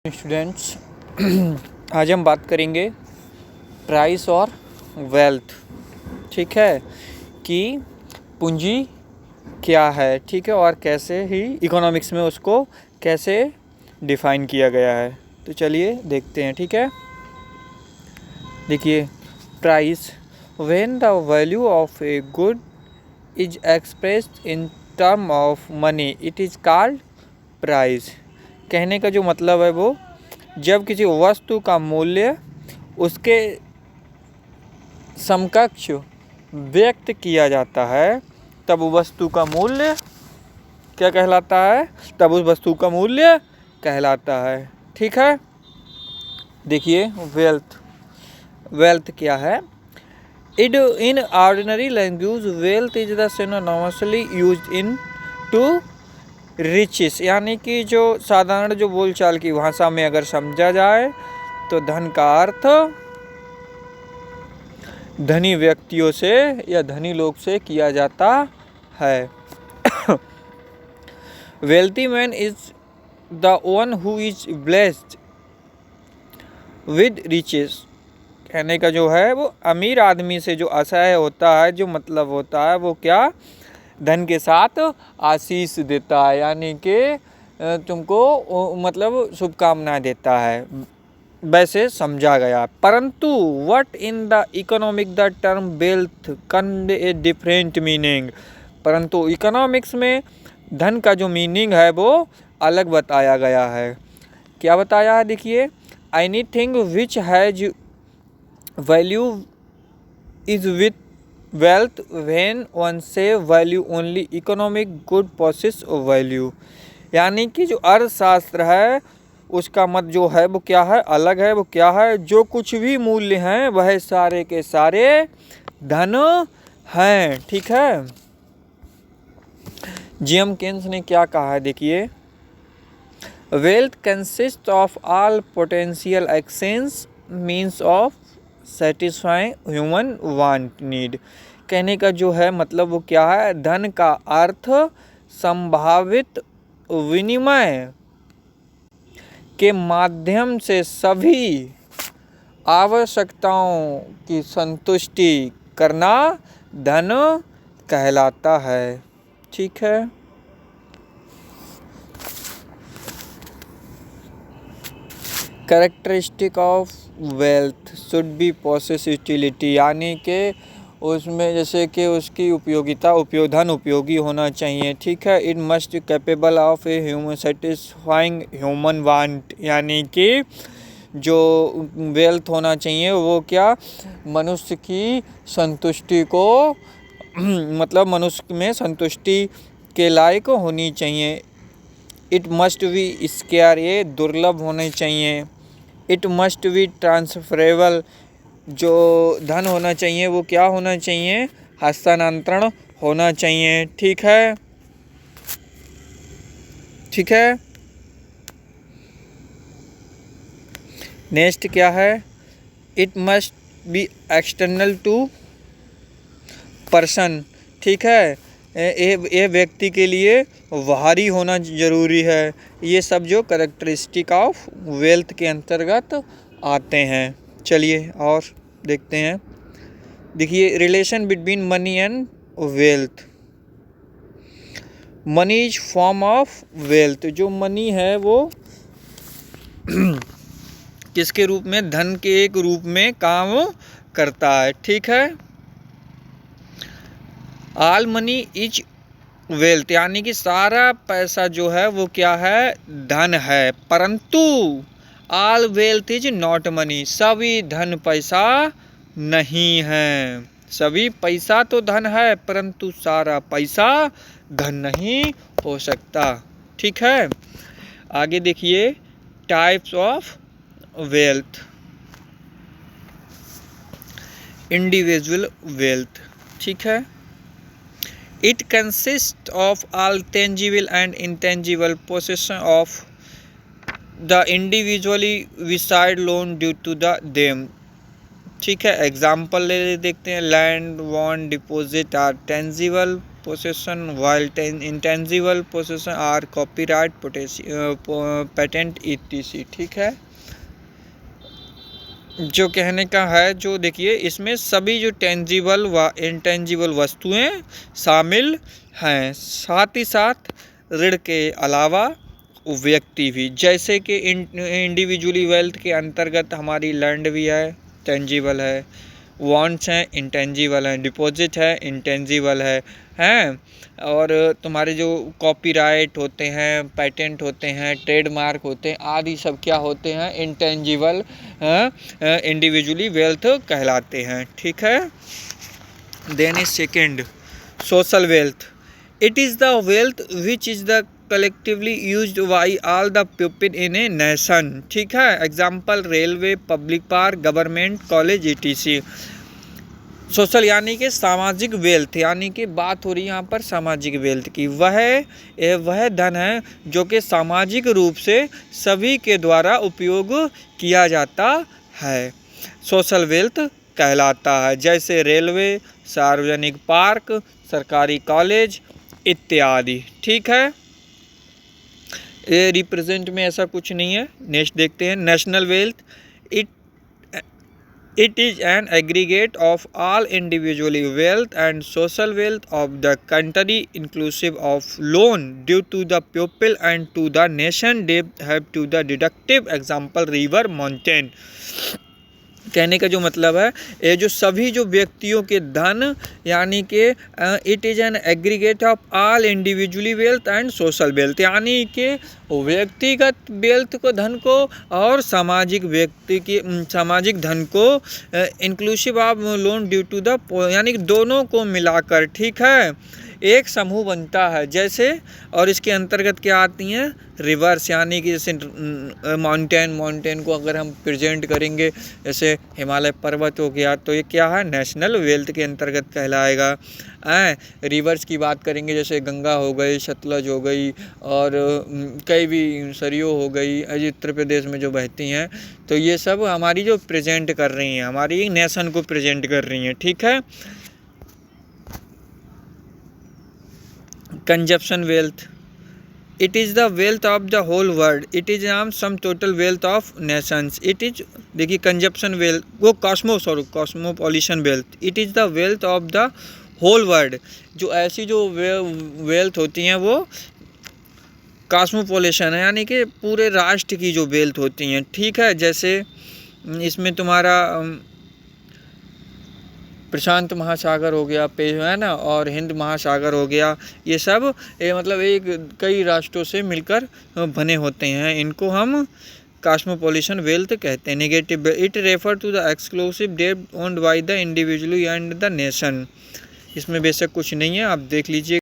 Students आज हम बात करेंगे प्राइस और वेल्थ। ठीक है कि पूंजी क्या है, ठीक है, और कैसे ही इकोनॉमिक्स में उसको कैसे डिफाइन किया गया है। तो चलिए देखते हैं। ठीक है, देखिए, price when the value of a good is expressed in term of money it is called price. कहने का जो मतलब है वो जब किसी वस्तु का मूल्य उसके समकक्ष व्यक्त किया जाता है तब वस्तु का मूल्य क्या कहलाता है, तब उस वस्तु का मूल्य कहलाता है। ठीक है, देखिए वेल्थ क्या है। It in ordinary language wealth is the synonymously used in to riches, यानी कि जो साधारण जो बोलचाल की भाषा में अगर समझा जाए तो धन का अर्थ धनी व्यक्तियों से या धनी लोग से किया जाता है। Wealthy man is the one who is blessed with riches. कहने का जो है वो अमीर आदमी से जो आशय होता है, जो मतलब होता है वो क्या, धन के साथ आशीष देता है, यानी कि तुमको मतलब शुभकामनाएं देता है, वैसे समझा गया। परंतु what in the economic the term wealth convey a different meaning. परंतु इकोनॉमिक्स में धन का जो मीनिंग है वो अलग बताया गया है। क्या बताया है, देखिए, anything which has value is with wealth when one says value only economic good possess value. यानी कि जो अर्थशास्त्र है उसका मत जो है वो क्या है, अलग है। वो क्या है, जो कुछ भी मूल्य हैं वह सारे के सारे धन हैं। ठीक है, जेम्स केन्स ने क्या कहा है, देखिए, wealth consist of all potential exchange means of satisfying human want need. कहने का जो है मतलब वो क्या है, धन का अर्थ संभावित विनिमय के माध्यम से सभी आवश्यकताओं की संतुष्टि करना धन कहलाता है। ठीक है, characteristic of wealth should be possess utility, यानी कि उसमें जैसे कि उसकी उपयोगिता धन उपयोगी होना चाहिए। ठीक है, it must capable of a human satisfying human want, यानी कि जो वेल्थ होना चाहिए वो क्या, मनुष्य की संतुष्टि को मतलब मनुष्य में संतुष्टि के लायक होनी चाहिए। इट मस्ट बी स्केयर, ये दुर्लभ होने चाहिए। इट मस्ट बी ट्रांसफरेबल, जो धन होना चाहिए वो क्या होना चाहिए, हस्तांतरण होना चाहिए। ठीक है, ठीक है, नेक्स्ट क्या है, it must be external to person. ठीक है, ये व्यक्ति के लिए बाहरी होना जरूरी है। ये सब जो कैरेक्टरिस्टिक ऑफ वेल्थ के अंतर्गत आते हैं। चलिए और देखते हैं। देखिए, relation between money and wealth. Money is form of wealth. जो मनी है वो किसके रूप में, धन के एक रूप में काम करता है। ठीक है, ऑल मनी इज वेल्थ, यानी कि सारा पैसा जो है वो क्या है, धन है। परंतु all wealth is not money, सभी धन पैसा नहीं है। सभी पैसा तो धन है परंतु सारा पैसा धन नहीं हो सकता। ठीक है, आगे देखिए, types of wealth. Individual wealth. ठीक है, it consist of all tangible and intangible possession of the individually besides loan due to the them. ठीक है, एग्जाम्पल ले देखते हैं। Land, bond, deposit are tangible possession, while intangible possession are copyright, patent etc. ठीक है, जो कहने का है, जो देखिए इसमें सभी जो टेंजिबल व इंटेंजिबल वस्तुएं शामिल हैं, साथ ही साथ ऋण के अलावा व्यक्ति भी, जैसे कि इंडिविजुअली वेल्थ के अंतर्गत हमारी लैंड भी है, टेंजिबल है, वॉन्ट्स हैं, इंटेंजिबल हैं, डिपॉजिट है, इंटेंजिबल हैं, और तुम्हारे जो कॉपीराइट होते हैं, पेटेंट होते हैं, ट्रेडमार्क होते हैं, आदि सब क्या होते हैं, इंटेंजिबल इंडिविजुअली वेल्थ कहलाते हैं। ठीक है, then is second social wealth. It is the wealth which is the collectively used by all the people in a nation. ठीक है, example railway, public park, government, college etc। Social यानी कि सामाजिक wealth, यानी कि बात हो रही है यहाँ पर सामाजिक वेल्थ की, वह धन है जो कि सामाजिक रूप से सभी के द्वारा उपयोग किया जाता है, सोशल वेल्थ कहलाता है, जैसे रेलवे, सार्वजनिक पार्क, सरकारी कॉलेज इत्यादि। ठीक है, ये रिप्रेजेंट में ऐसा कुछ नहीं है। नेक्स्ट देखते हैं national wealth. It is an aggregate of all individual wealth and social wealth of the country, inclusive of loan due to the people and to the nation debt have to the deductive, example river, mountain। कहने का जो मतलब है, ये जो सभी जो व्यक्तियों के धन, यानी कि it is an aggregate of all individually wealth and social wealth, यानी कि व्यक्तिगत वेल्थ को, धन को, और सामाजिक धन को, inclusive of loan due to the, यानी कि दोनों को मिलाकर, ठीक है, एक समूह बनता है। जैसे, और इसके अंतर्गत क्या आती हैं, रिवर्स, यानी कि जैसे माउंटेन को अगर हम प्रेजेंट करेंगे, जैसे हिमालय पर्वत हो गया, तो ये क्या है, नेशनल वेल्थ के अंतर्गत कहलाएगा। रिवर्स की बात करेंगे, जैसे गंगा हो गई, सतलज हो गई, और कई भी सरयू हो गई, उत्तर प्रदेश में जो बहती हैं, तो ये सब हमारी जो प्रेजेंट कर रही हैं, हमारी नेशन को प्रेजेंट कर रही हैं। ठीक है, consumption wealth. It is the wealth of the whole world. It is some total wealth of nations. It is, देखिए कंजप्शन वेल्थ, वो cosmopolitan wealth. It is the wealth of the whole world. जो ऐसी जो wealth होती हैं वो कॉस्मोपॉलिशन है, यानी कि पूरे राष्ट्र की जो वेल्थ होती हैं। ठीक है, जैसे इसमें तुम्हारा प्रशांत महासागर हो गया, है ना, और हिंद महासागर हो गया, ये सब मतलब एक कई राष्ट्रों से मिलकर बने होते हैं, इनको हम कॉस्मोपॉलिशन वेल्थ कहते हैं। Negative, it refer to the exclusive debt owned by the individual and the nation. इसमें बेशक कुछ नहीं है, आप देख लीजिए।